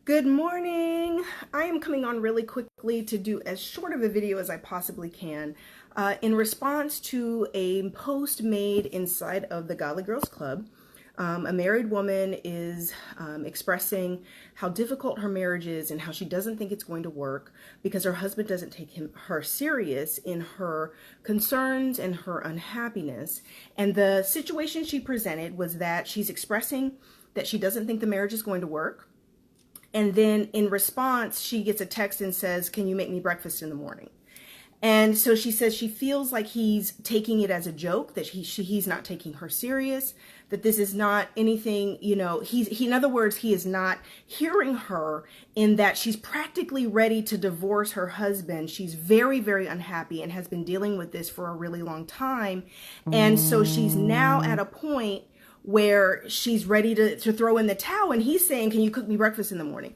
Good morning. I am coming on really quickly to do as short of a video as I possibly can in response to a post made inside of the Godly Girls Club. A married woman is expressing how difficult her marriage is and how she doesn't think it's going to work because her husband doesn't take her serious in her concerns and her unhappiness. And the situation she presented was that she's expressing that she doesn't think the marriage is going to work. And then in response, she gets a text and says, "Can you make me breakfast in the morning?" And so she says she feels like he's taking it as a joke, that he's not taking her serious, that this is not anything, in other words, he is not hearing her in that she's practically ready to divorce her husband. She's very, very unhappy and has been dealing with this for a really long time. And so she's now at a point where she's ready to throw in the towel, and he's saying, "Can you cook me breakfast in the morning?"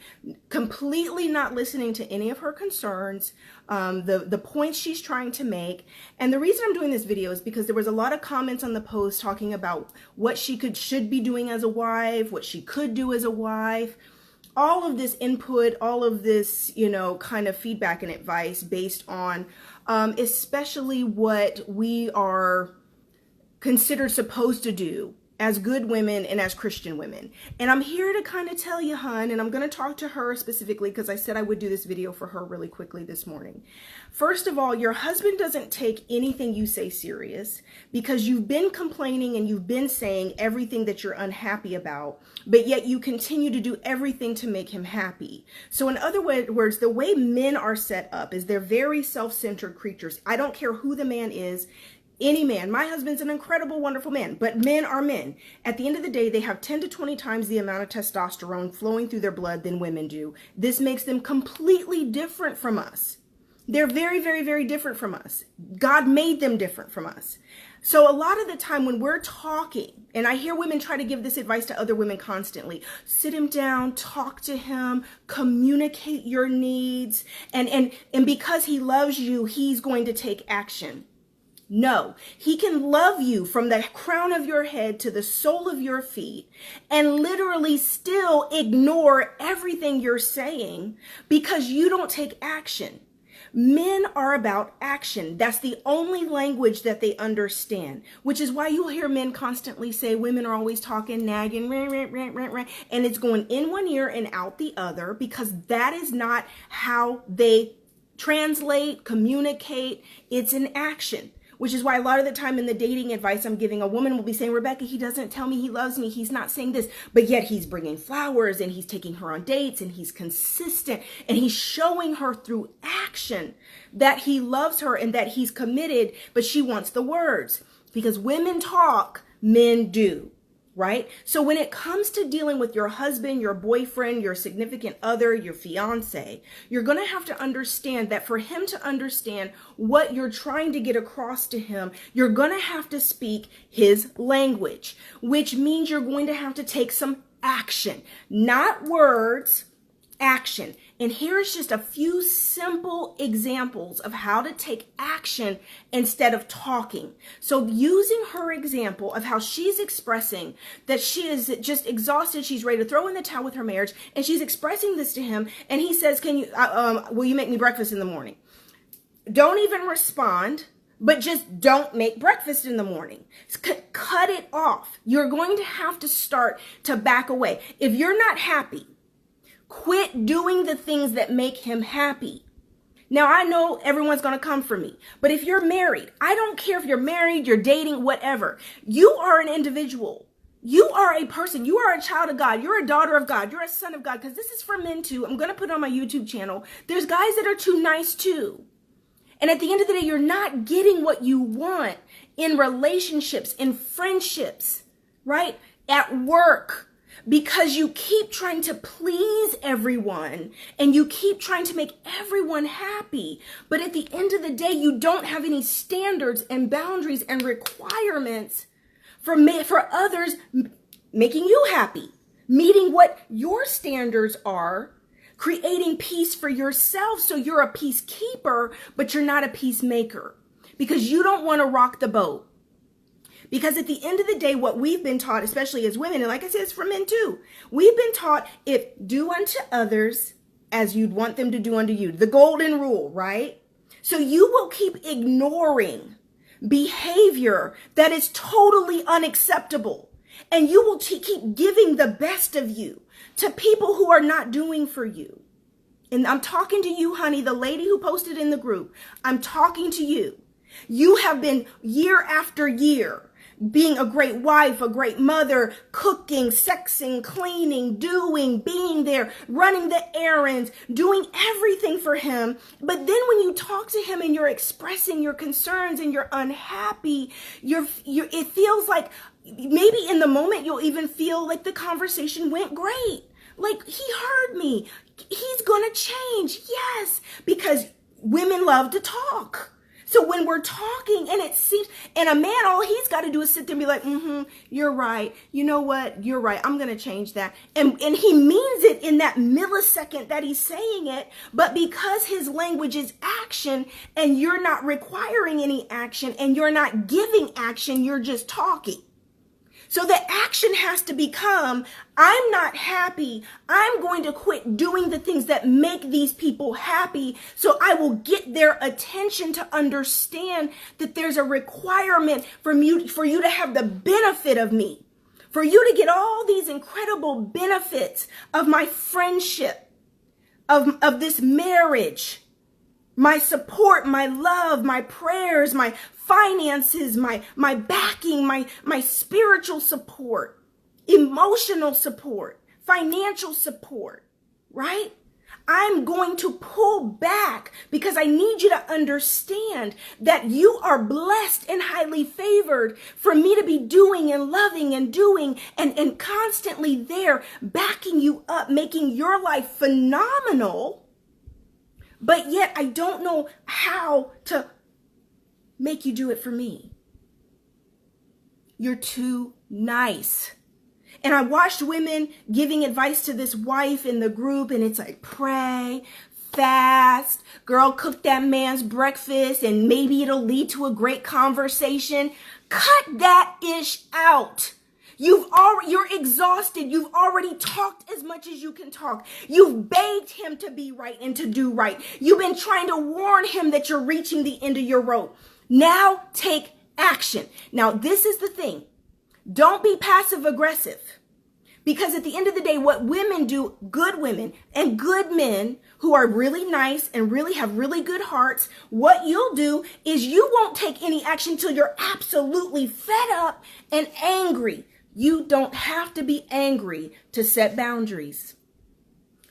Completely not listening to any of her concerns, the points she's trying to make. And the reason I'm doing this video is because there was a lot of comments on the post talking about what she should be doing as a wife, what she could do as a wife. All of this input, all of this, kind of feedback and advice based on especially what we are considered supposed to do as good women and as Christian women. And I'm here to kind of tell you, hon, and I'm going to talk to her specifically because I said I would do this video for her really quickly this morning. First of all, your husband doesn't take anything you say serious because you've been complaining and you've been saying everything that you're unhappy about, but yet you continue to do everything to make him happy. So in other words, the way men are set up is they're very self-centered creatures. I don't care who the man is. Any man. My husband's an incredible, wonderful man, but men are men. At the end of the day, they have 10 to 20 times the amount of testosterone flowing through their blood than women do. This makes them completely different from us. They're very, very, very different from us. God made them different from us. So a lot of the time when we're talking, and I hear women try to give this advice to other women constantly, sit him down, talk to him, communicate your needs, and because he loves you, he's going to take action. No, he can love you from the crown of your head to the sole of your feet and literally still ignore everything you're saying because you don't take action. Men are about action. That's the only language that they understand, which is why you'll hear men constantly say women are always talking, nagging, rah, rah, rah, rah, rah, and it's going in one ear and out the other because that is not how they translate, communicate. It's an action. Which is why a lot of the time in the dating advice I'm giving, a woman will be saying, "Rebecca, he doesn't tell me he loves me. He's not saying this." But yet he's bringing flowers and he's taking her on dates and he's consistent and he's showing her through action that he loves her and that he's committed, but she wants the words. Because women talk, men do. Right? So when it comes to dealing with your husband, your boyfriend, your significant other, your fiance, you're going to have to understand that for him to understand what you're trying to get across to him, you're going to have to speak his language, which means you're going to have to take some action, not words, action. And here's just a few simple examples of how to take action instead of talking. So using her example of how she's expressing that she is just exhausted, she's ready to throw in the towel with her marriage, and she's expressing this to him, and he says, will you make me breakfast in the morning? Don't even respond, but just don't make breakfast in the morning. Cut it off. You're going to have to start to back away. If you're not happy, quit doing the things that make him happy. Now, I know everyone's going to come for me, but if you're married, I don't care if you're married, you're dating, whatever. You are an individual. You are a person. You are a child of God. You're a daughter of God. You're a son of God, because this is for men too. I'm going to put it on my YouTube channel. There's guys that are too nice too. And at the end of the day, you're not getting what you want in relationships, in friendships, right? At work. Because you keep trying to please everyone and you keep trying to make everyone happy. But at the end of the day, you don't have any standards and boundaries and requirements for others making you happy, meeting what your standards are, creating peace for yourself. So you're a peacekeeper, but you're not a peacemaker because you don't want to rock the boat. Because at the end of the day, what we've been taught, especially as women, and like I said, it's for men too, we've been taught, if do unto others as you'd want them to do unto you. The golden rule, right? So you will keep ignoring behavior that is totally unacceptable. And you will keep giving the best of you to people who are not doing for you. And I'm talking to you, honey, the lady who posted in the group. I'm talking to you. You have been year after year being a great wife, a great mother, cooking, sexing, cleaning, doing, being there, running the errands, doing everything for him. But then when you talk to him and you're expressing your concerns and you're unhappy, it feels like maybe in the moment you'll even feel like the conversation went great. Like, he heard me. He's gonna change. Yes, because women love to talk. So when we're talking and it seems, and a man, all he's got to do is sit there and be like, you're right. You know what? You're right. I'm going to change that. And he means it in that millisecond that he's saying it. But because his language is action and you're not requiring any action and you're not giving action, you're just talking. So the action has to become, I'm not happy. I'm going to quit doing the things that make these people happy so I will get their attention to understand that there's a requirement for you to have the benefit of me, for you to get all these incredible benefits of my friendship, of this marriage, my support, my love, my prayers, my finances, my backing, my spiritual support, emotional support, financial support, right? I'm going to pull back because I need you to understand that you are blessed and highly favored for me to be doing and loving and doing and constantly there backing you up, making your life phenomenal. But yet I don't know how to make you do it for me. You're too nice. And I watched women giving advice to this wife in the group, and it's like, pray, fast, girl, cook that man's breakfast, and maybe it'll lead to a great conversation. Cut that ish out. You're exhausted. You've already talked as much as you can talk. You've begged him to be right and to do right. You've been trying to warn him that you're reaching the end of your rope. Now take action. Now, this is the thing. Don't be passive aggressive. Because at the end of the day, what women do, good women and good men who are really nice and really have really good hearts, what you'll do is you won't take any action till you're absolutely fed up and angry. You don't have to be angry to set boundaries.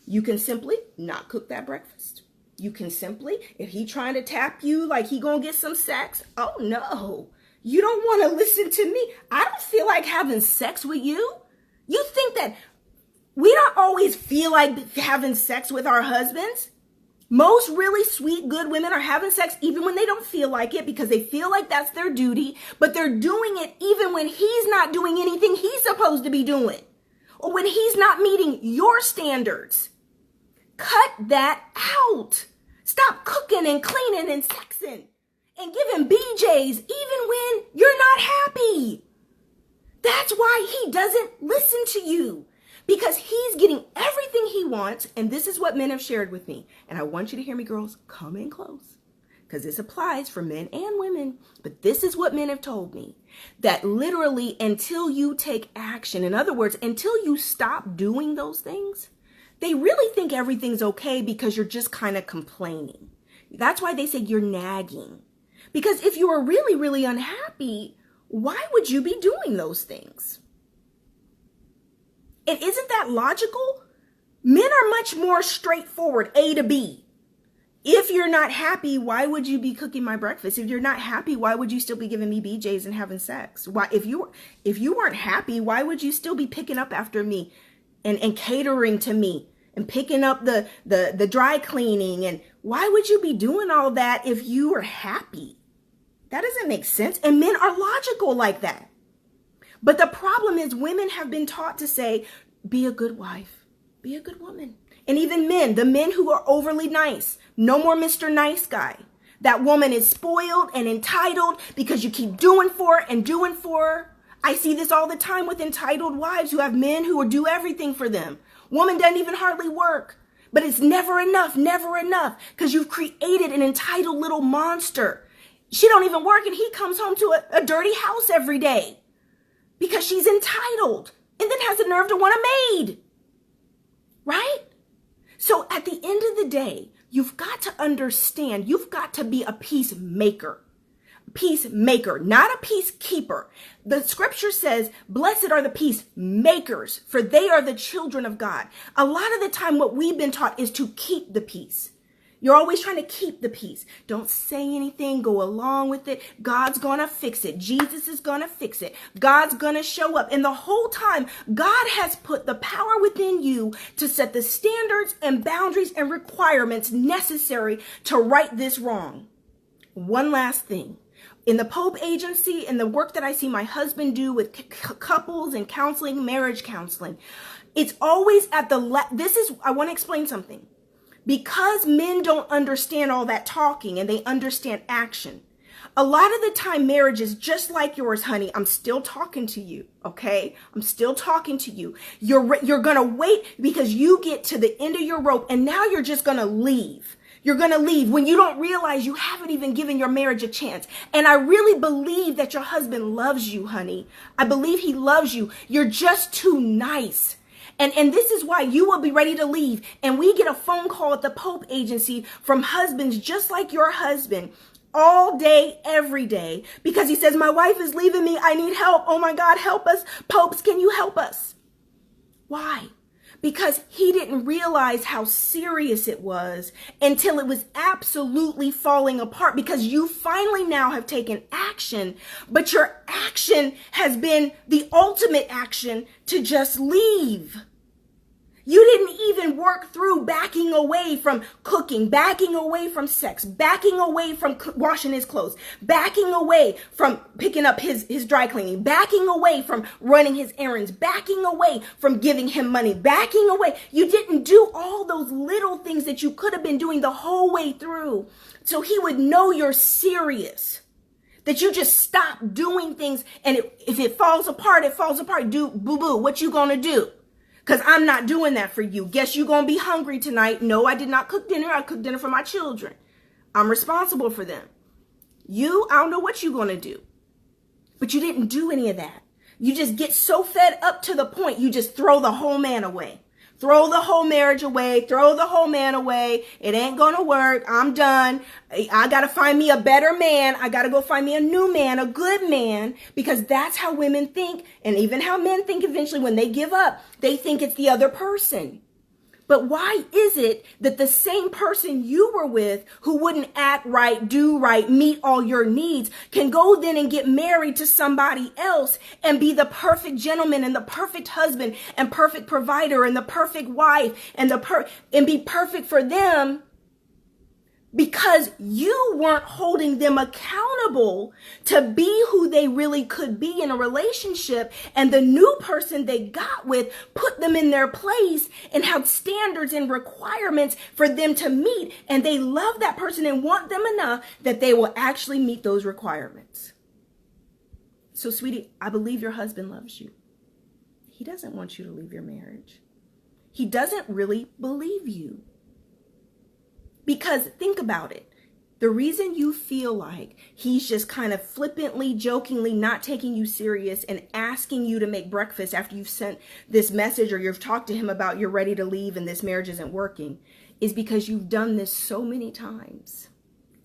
You can simply not cook that breakfast. You can simply, if he trying to tap you like he gonna get some sex, oh no, you don't want to listen to me. I don't feel like having sex with you. You think that we don't always feel like having sex with our husbands? Most really sweet, good women are having sex even when they don't feel like it because they feel like that's their duty, but they're doing it even when he's not doing anything he's supposed to be doing or when he's not meeting your standards. Cut that out. Stop cooking and cleaning and sexing and giving BJs even when you're not happy. That's why he doesn't listen to you. Because he's getting everything he wants, and this is what men have shared with me. And I want you to hear me, girls, come in close, because this applies for men and women. But this is what men have told me, that literally until you take action, in other words, until you stop doing those things, they really think everything's okay because you're just kind of complaining. That's why they say you're nagging. Because if you are really, really unhappy, why would you be doing those things? And isn't that logical? Men are much more straightforward, A to B. If you're not happy, why would you be cooking my breakfast? If you're not happy, why would you still be giving me BJs and having sex? Why, if you weren't happy, why would you still be picking up after me and catering to me and picking up the dry cleaning? And why would you be doing all that if you were happy? That doesn't make sense. And men are logical like that. But the problem is women have been taught to say, be a good wife, be a good woman. And even men, the men who are overly nice, no more Mr. Nice Guy. That woman is spoiled and entitled because you keep doing for her and doing for her. I see this all the time with entitled wives who have men who will do everything for them. Woman doesn't even hardly work, but it's never enough, because you've created an entitled little monster. She don't even work and he comes home to a dirty house every day because she's entitled and then has the nerve to want a maid, right? So at the end of the day, you've got to understand, you've got to be a peacemaker. Peacemaker, not a peacekeeper. The scripture says, blessed are the peacemakers, for they are the children of God. A lot of the time, what we've been taught is to keep the peace. You're always trying to keep the peace. Don't say anything. Go along with it. God's going to fix it. Jesus is going to fix it. God's going to show up. And the whole time, God has put the power within you to set the standards and boundaries and requirements necessary to right this wrong. One last thing. In the Pope agency and the work that I see my husband do with couples and counseling, marriage counseling, it's always at the I want to explain something. Because men don't understand all that talking and they understand action. A lot of the time marriage is just like yours, honey. I'm still talking to you, okay? I'm still talking to you. You're going to wait because you get to the end of your rope and now you're just going to leave. You're going to leave when you don't realize you haven't even given your marriage a chance. And I really believe that your husband loves you, honey. I believe he loves you. You're just too nice. And this is why you will be ready to leave. And we get a phone call at the Pope agency from husbands just like your husband all day, every day, because he says, my wife is leaving me. I need help. Oh my God, help us. Popes, can you help us? Why? Because he didn't realize how serious it was until it was absolutely falling apart, because you finally now have taken action, but your action has been the ultimate action to just leave. You didn't even work through backing away from cooking, backing away from sex, backing away from washing his clothes, backing away from picking up his dry cleaning, backing away from running his errands, backing away from giving him money, backing away. You didn't do all those little things that you could have been doing the whole way through. So he would know you're serious. That you just stop doing things, and if it falls apart, it falls apart. Do boo-boo, what you gonna do? Because I'm not doing that for you. Guess you're going to be hungry tonight. No, I did not cook dinner. I cooked dinner for my children. I'm responsible for them. I don't know what you're going to do. But you didn't do any of that. You just get so fed up to the point you just throw the whole man away. Throw the whole marriage away. Throw the whole man away. It ain't going to work. I'm done. I got to find me a better man. I got to go find me a new man, a good man, because that's how women think. And even how men think eventually when they give up, they think it's the other person. But why is it that the same person you were with who wouldn't act right, do right, meet all your needs can go then and get married to somebody else and be the perfect gentleman and the perfect husband and perfect provider and the perfect wife and be perfect for them? Because you weren't holding them accountable to be who they really could be in a relationship, and the new person they got with put them in their place and had standards and requirements for them to meet, and they love that person and want them enough that they will actually meet those requirements. So, sweetie, I believe your husband loves you. He doesn't want you to leave your marriage. He doesn't really believe you. Because think about it. The reason you feel like he's just kind of flippantly, jokingly not taking you serious and asking you to make breakfast after you've sent this message or you've talked to him about you're ready to leave and this marriage isn't working is because you've done this so many times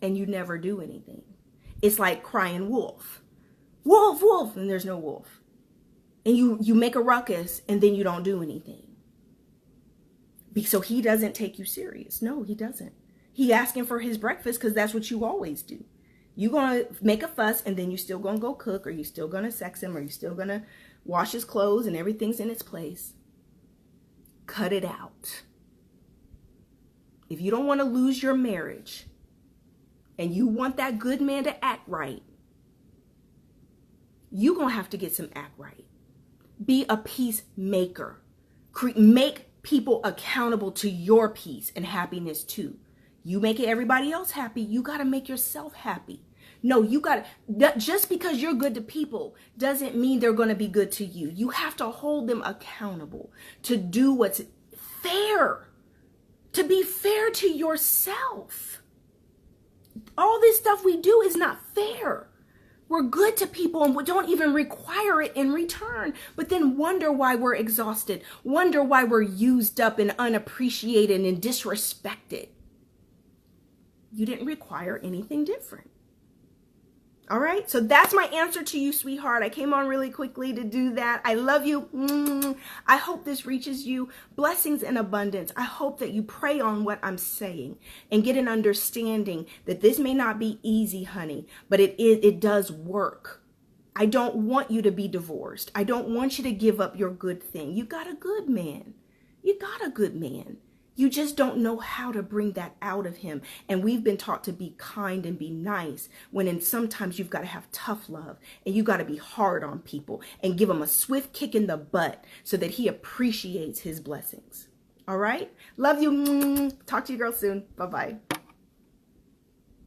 and you never do anything. It's like crying wolf. Wolf, wolf, and there's no wolf. And you make a ruckus and then you don't do anything. So he doesn't take you serious. No, he doesn't. He asking for his breakfast because that's what you always do. You're going to make a fuss and then you're still going to go cook, or you're still going to sex him, or you're still going to wash his clothes and everything's in its place. Cut it out. If you don't want to lose your marriage and you want that good man to act right, you're going to have to get some act right. Be a peacemaker. Make people accountable to your peace and happiness too. You make everybody else happy. You got to make yourself happy. No, you got to, just because you're good to people doesn't mean they're going to be good to you. You have to hold them accountable to do what's fair, to be fair to yourself. All this stuff we do is not fair. We're good to people and we don't even require it in return, but then wonder why we're exhausted, wonder why we're used up and unappreciated and disrespected. You didn't require anything different. All right, so that's my answer to you, sweetheart. I came on really quickly to do that. I love you. I hope this reaches you. Blessings in abundance. I hope that you pray on what I'm saying and get an understanding that this may not be easy, honey, but it does work. I don't want you to be divorced. I don't want you to give up your good thing. You got a good man. You got a good man. You just don't know how to bring that out of him. And we've been taught to be kind and be nice when sometimes you've got to have tough love and you got to be hard on people and give him a swift kick in the butt so that he appreciates his blessings. All right. Love you. Talk to you girls soon. Bye-bye.